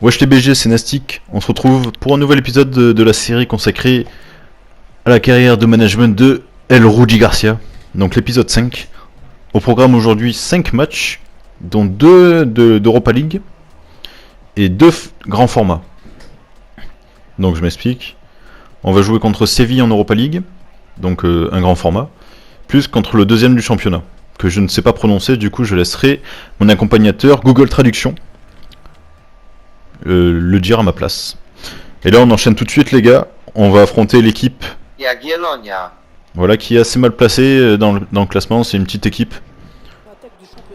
Wesh les BG, c'est Nastic. On se retrouve pour un nouvel épisode de la série consacrée à la carrière de management de El Rudy Garcia. Donc l'épisode 5. Au programme aujourd'hui 5 matchs, dont 2 d'Europa League et 2 grands formats. Donc je m'explique. On va jouer contre Séville en Europa League, donc un grand format, plus contre le deuxième du championnat, que je ne sais pas prononcer, du coup je laisserai mon accompagnateur Google Traduction le dire à ma place. Et là on enchaîne tout de suite les gars, on va affronter l'équipe voilà, qui est assez mal placée dans le classement, c'est une petite équipe.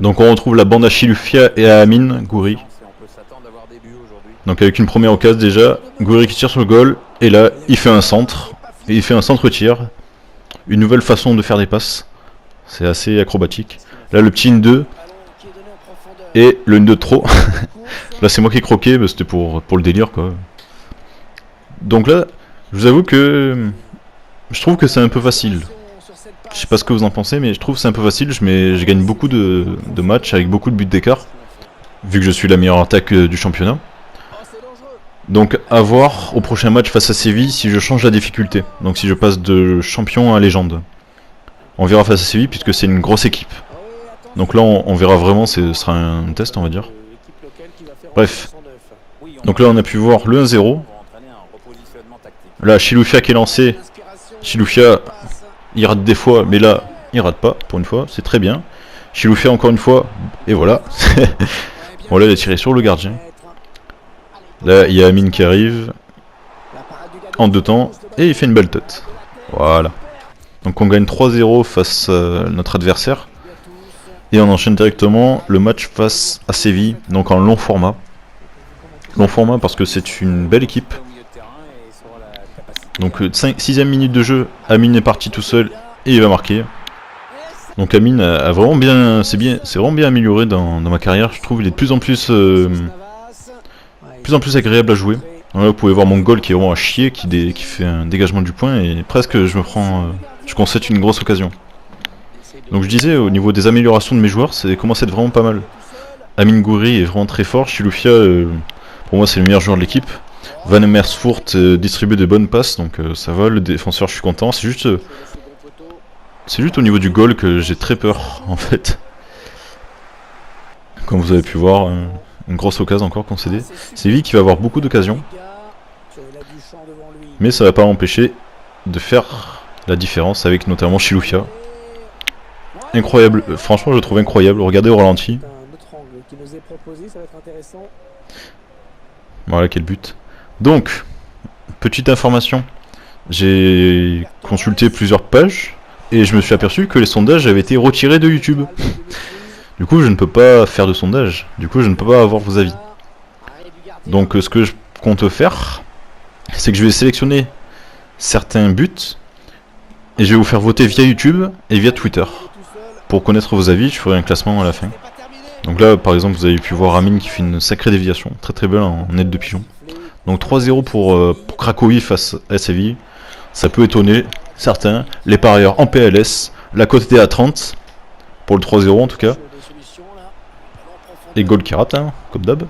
Donc on retrouve la bande à Chilufya et à Amine Gouiri. Donc avec une première occasion déjà, Gouiri qui tire sur le goal, et là il fait un centre, et il fait un centre-tir. Une nouvelle façon de faire des passes, c'est assez acrobatique. Là le petit 1-2, et le 1-2 de trop. Là c'est moi qui ai croqué, bah, c'était pour le délire quoi. Donc là, je vous avoue que je trouve que c'est un peu facile. Je sais pas ce que vous en pensez, mais je trouve que c'est un peu facile. Je gagne beaucoup de matchs avec beaucoup de buts d'écart, vu que je suis la meilleure attaque du championnat. Donc à voir au prochain match face à Séville si je change la difficulté. Donc si je passe de champion à légende. On verra face à Séville puisque c'est une grosse équipe. Donc là on verra vraiment, ce sera un test on va dire. Bref. Donc là on a pu voir le 1-0. Là Chilufya qui est lancé. Chilufya il rate des fois mais là il rate pas pour une fois, c'est très bien. Chilufya encore une fois et voilà. Bon là il a tiré sur le gardien. Là il y a Amine qui arrive en deux temps et il fait une belle tête. Voilà. Donc on gagne 3-0 face à notre adversaire. Et on enchaîne directement le match face à Séville, donc en long format. Long format parce que c'est une belle équipe. Donc 6ème minute de jeu, Amine est parti tout seul et il va marquer. Donc Amine a vraiment bien, c'est vraiment bien amélioré dans ma carrière. Je trouve qu'il est de plus en plus agréable à jouer. Donc là, vous pouvez voir mon goal qui est vraiment à chier, qui fait un dégagement du point et presque je concède une grosse occasion. Donc je disais au niveau des améliorations de mes joueurs, ça commence à être vraiment pas mal. Amine Gouiri est vraiment très fort. Chilufya, pour moi c'est le meilleur joueur de l'équipe. Van Amersfoort distribue de bonnes passes, donc ça va. Le défenseur, je suis content. C'est juste au niveau du goal que j'ai très peur en fait. Comme vous avez pu voir, une grosse occasion encore concédée. Séville qui va avoir beaucoup d'occasions, mais ça va pas m'empêcher de faire la différence avec notamment Chilufya. Incroyable, franchement je le trouve incroyable, regardez au ralenti. Voilà quel but. Donc, petite information, j'ai consulté plusieurs pages et je me suis aperçu que les sondages avaient été retirés de YouTube. Du coup je ne peux pas faire de sondage, du coup je ne peux pas avoir vos avis. Donc ce que je compte faire, c'est que je vais sélectionner certains buts et je vais vous faire voter via YouTube et via Twitter. Pour connaître vos avis, je ferai un classement à la fin. Donc là, par exemple, vous avez pu voir Amine qui fait une sacrée déviation, très très belle en aide de pigeon. Donc 3-0 pour Cracovie face à Séville. Ça peut étonner certains. Les parieurs en PLS, la cote était à 30 pour le 3-0 en tout cas. Et goal qui rate, hein, comme d'hab.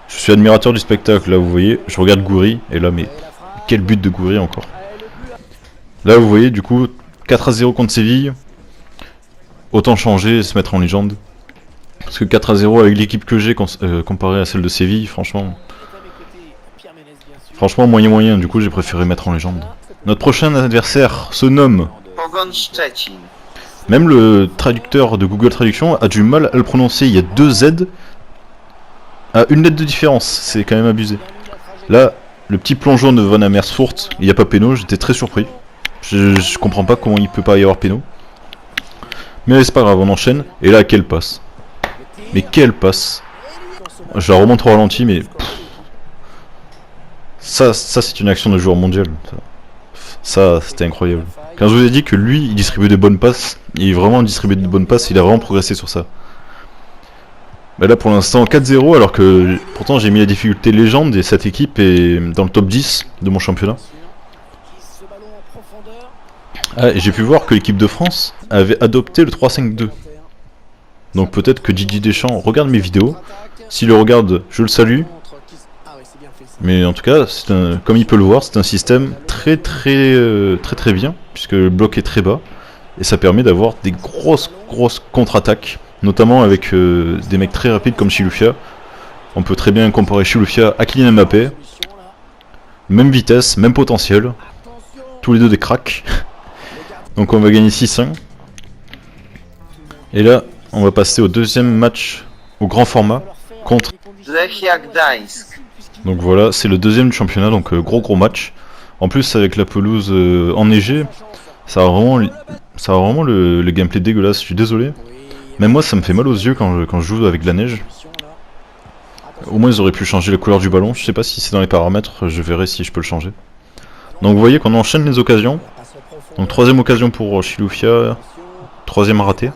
Je suis admirateur du spectacle, là vous voyez, je regarde Gouiri, et là mais quel but de Gouiri encore. Là vous voyez du coup 4-0 contre Séville. Autant changer et se mettre en légende. Parce que 4-0 avec l'équipe que j'ai comparé à celle de Séville, franchement moyen, du coup j'ai préféré mettre en légende. Notre prochain adversaire se nomme... Même le traducteur de Google Traduction a du mal à le prononcer, il y a 2 Z à une lettre de différence, c'est quand même abusé. Là, le petit plongeon de Van Amersfoort, il n'y a pas péno, j'étais très surpris. Je comprends pas comment il peut pas y avoir péno. Mais c'est pas grave, on enchaîne. Et là, quelle passe. Mais quelle passe. Je la remonte au ralenti, mais... Ça c'est une action de joueur mondial. Ça c'était incroyable. Quand je vous ai dit que lui, il distribue des bonnes passes, il a vraiment progressé sur ça. Mais là, pour l'instant, 4-0, alors que... Pourtant, j'ai mis la difficulté légende, et cette équipe est dans le top 10 de mon championnat. Ah, et j'ai pu voir que l'équipe de France avait adopté le 3-5-2. Donc peut-être que Didier Deschamps regarde mes vidéos S'il le regarde, je le salue. Mais en tout cas, comme il peut le voir, c'est un système très bien, puisque le bloc est très bas. Et ça permet d'avoir des grosses contre-attaques, notamment avec des mecs très rapides comme Chilufya. On peut très bien comparer Chilufya à Kylian Mbappé. Même vitesse, même potentiel. Tous les deux des cracks. Donc on va gagner 6-1. Et là, on va passer au deuxième match au grand format contre Lechia Gdańsk. Donc voilà, c'est le deuxième du championnat, donc gros match. En plus, avec la pelouse enneigée, ça a vraiment le gameplay dégueulasse, je suis désolé. Même moi, ça me fait mal aux yeux quand je joue avec de la neige. Au moins, ils auraient pu changer la couleur du ballon. Je sais pas si c'est dans les paramètres, je verrai si je peux le changer. Donc vous voyez qu'on enchaîne les occasions. Donc troisième occasion pour Chilufya, troisième raté.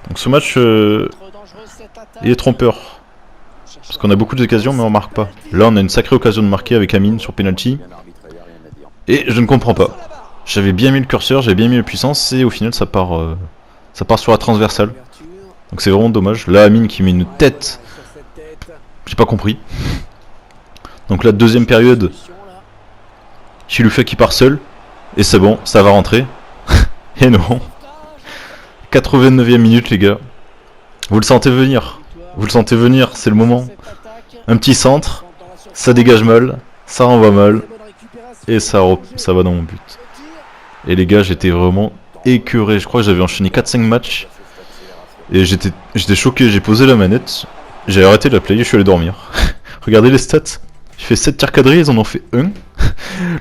Donc ce match, il est trompeur. Parce qu'on a beaucoup d'occasions mais on marque pas. Là on a une sacrée occasion de marquer avec Amine sur penalty. Et je ne comprends pas. J'avais bien mis le curseur, j'avais bien mis la puissance et au final ça part sur la transversale. Donc c'est vraiment dommage. Là Amine qui met une tête. J'ai pas compris. Donc la deuxième période. Chilufya qui part seul. Et c'est bon, ça va rentrer. Et non. 89e minute les gars. Vous le sentez venir. Vous le sentez venir, c'est le moment. Un petit centre. Ça dégage mal. Ça renvoie mal. Et ça va dans mon but. Et les gars, j'étais vraiment écœuré. Je crois que j'avais enchaîné 4-5 matchs. Et j'étais choqué. J'ai posé la manette. J'ai arrêté la play et je suis allé dormir. Regardez les stats. J'ai fait 7 tirs cadrés, ils en ont fait 1.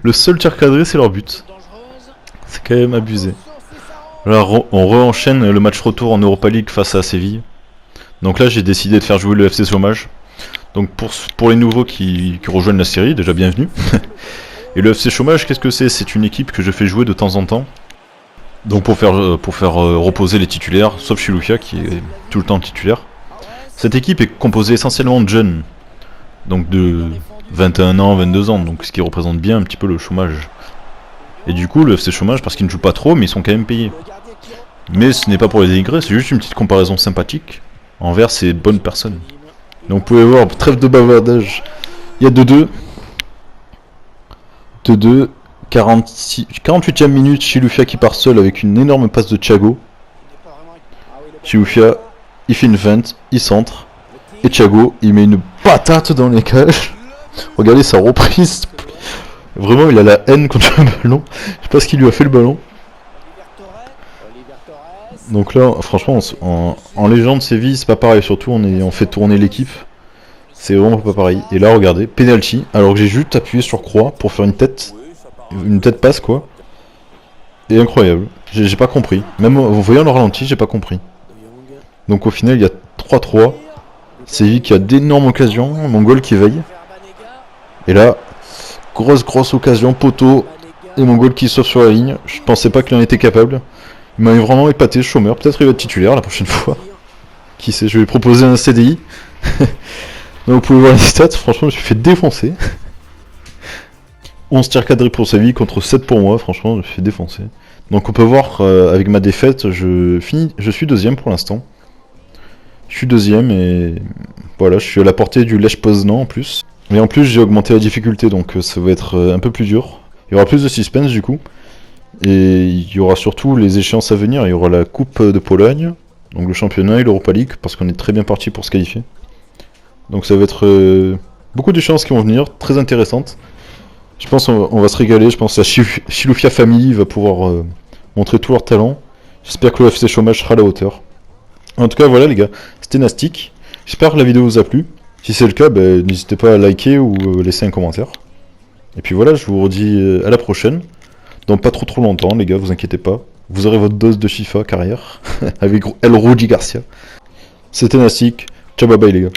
Le seul tir cadré, c'est leur but. C'est quand même abusé. Là, on re-enchaîne le match retour en Europa League face à Séville. Donc là, j'ai décidé de faire jouer le FC Chômage. Donc pour les nouveaux qui rejoignent la série, déjà bienvenue. Et le FC Chômage, qu'est-ce que c'est? C'est une équipe que je fais jouer de temps en temps. Donc pour faire reposer les titulaires, sauf Chilufya qui est tout le temps titulaire. Cette équipe est composée essentiellement de jeunes. Donc de 21 ans, 22 ans, donc ce qui représente bien un petit peu le chômage. Et du coup, le FC Chômage, parce qu'ils ne jouent pas trop, mais ils sont quand même payés. Mais ce n'est pas pour les dénigrer, c'est juste une petite comparaison sympathique envers ces bonnes personnes. Donc vous pouvez voir, trêve de bavardage. Il y a 2-2. 2-2, 48e minute, Chilufya qui part seul avec une énorme passe de Thiago. Chilufya, il fait une feinte, il centre. Et Thiago, il met une patate dans les cages. Regardez sa reprise. Vraiment, il a la haine contre le ballon. Je sais pas ce qu'il lui a fait le ballon. Donc là, franchement, en légende Séville, c'est pas pareil. Surtout, on fait tourner l'équipe. C'est vraiment pas pareil. Et là, regardez, penalty. Alors que j'ai juste appuyé sur croix pour faire une tête passe, quoi. Et incroyable. J'ai pas compris. Même en voyant le ralenti, j'ai pas compris. Donc au final, il y a 3-3. Séville qui a d'énormes occasions. Mongol qui veille. Et là, grosse occasion, poteau. Et Mongol qui sauve sur la ligne. Je pensais pas qu'il en était capable. Il m'a vraiment épaté, chômeur. Peut-être il va être titulaire la prochaine fois. Qui sait, je vais lui proposer un CDI. Donc vous pouvez voir les stats, franchement je me suis fait défoncer. 11 tirs cadrés pour Séville contre 7 pour moi, franchement je me suis fait défoncer. Donc on peut voir avec ma défaite, je suis deuxième pour l'instant. Je suis deuxième et voilà, je suis à la portée du Lech Poznan en plus. Mais en plus j'ai augmenté la difficulté donc ça va être un peu plus dur. Il y aura plus de suspense du coup. Et il y aura surtout les échéances à venir, il y aura la Coupe de Pologne, donc le championnat et l'Europa League, parce qu'on est très bien parti pour se qualifier. Donc ça va être beaucoup d'échéances qui vont venir, très intéressantes. Je pense qu'on va se régaler, je pense que la Chilufya Family va pouvoir montrer tout leur talent. J'espère que le FC Chômage sera à la hauteur. En tout cas voilà les gars, c'était Nastic. J'espère que la vidéo vous a plu. Si c'est le cas, n'hésitez pas à liker ou laisser un commentaire. Et puis voilà, je vous redis à la prochaine. Dans pas trop longtemps les gars, vous inquiétez pas. Vous aurez votre dose de FIFA carrière avec El Rudy Garcia. C'était Nastic. Ciao bye bye les gars.